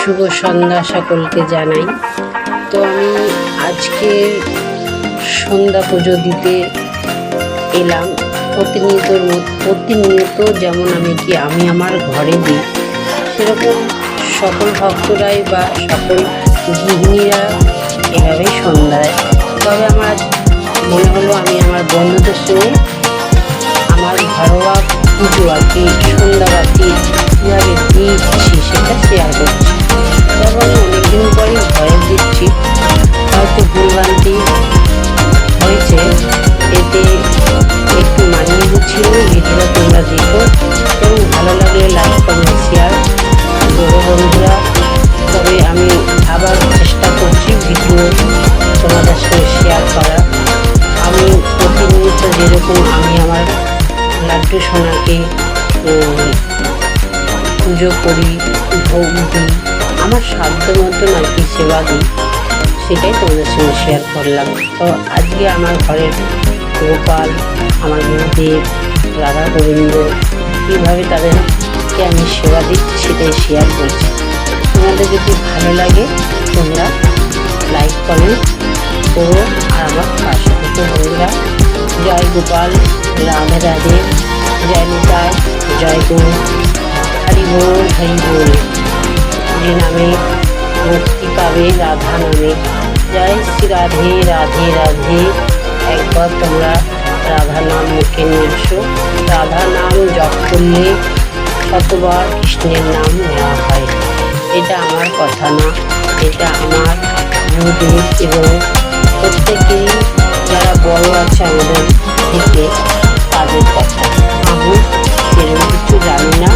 শুভ সন্ধ্যা সকলকে জানাই। তো আমি আজকে সন্ধ্যা পুজো দিতে এলাম। প্রতিনিয়ত যেমন আমি আমার ঘরে দিই, সেরকম সকল ভক্তরাই বা সকল গৃহিণীরা এভাবেই সন্ধ্যা দেয়। তবে আমার মনে হলো আমি আমার বন্ধুদের সঙ্গে আমার ঘরোয়া পুজো সন্ধ্যাবাতি কীভাবে দিচ্ছি সেটা শেয়ার করছি। তবে আমি অনেকদিন পরই ঘরে দিচ্ছি, হয়তো ভুলভ্রান্তি হয়েছে, এতে একটু মানিয়ে গুছিয়ে ভিডিওটা তোমরা দেখো এবং ভালো লাগলে লাইক কমেন্ট শেয়ার করো বন্ধুরা। তবে আমি আবার চেষ্টা করছি ভিডিও তোমাদের সঙ্গে শেয়ার করার। আমি প্রতিনিয়ত যেরকম আমি আমার লাড্ডু সোনাকে পুজো করি, ভোগ দিই, আমার সাধ্য মতন সেবা দিই, সেটাই তোমাদের সঙ্গে শেয়ার করলাম। তো আজকে আমার ঘরের গোপাল, আমার গুরুদেব, রাধা গোবিন্দ, কীভাবে তাদেরকে আমি সেবা দিচ্ছি সেটাই শেয়ার করছি। তোমাদের যদি ভালো লাগে তোমরা লাইক কমেন্ট করো আর আমার পাশে থেকে বন্ধুরা। জয় গোপাল, রাধে রাধে, জয় নিতাই, জয় গুরু, হরি বল হরি বল। যে নামে মুক্তি পাবে রাধা নামে, জয় শ্রী রাধে রাধে রাধে। একবার তোমরা রাধা নাম মুখে নিয়ে এসো। রাধা নাম জপ করলে শতবার কৃষ্ণের নাম নেওয়া হয়। এটা আমার কথা না, এটা আমার গুরুদেব এবং প্রত্যেকেরই যারা বড় আছে আমাদের থেকে তাদের কথা। আমি সেরকম কিছু জানি না,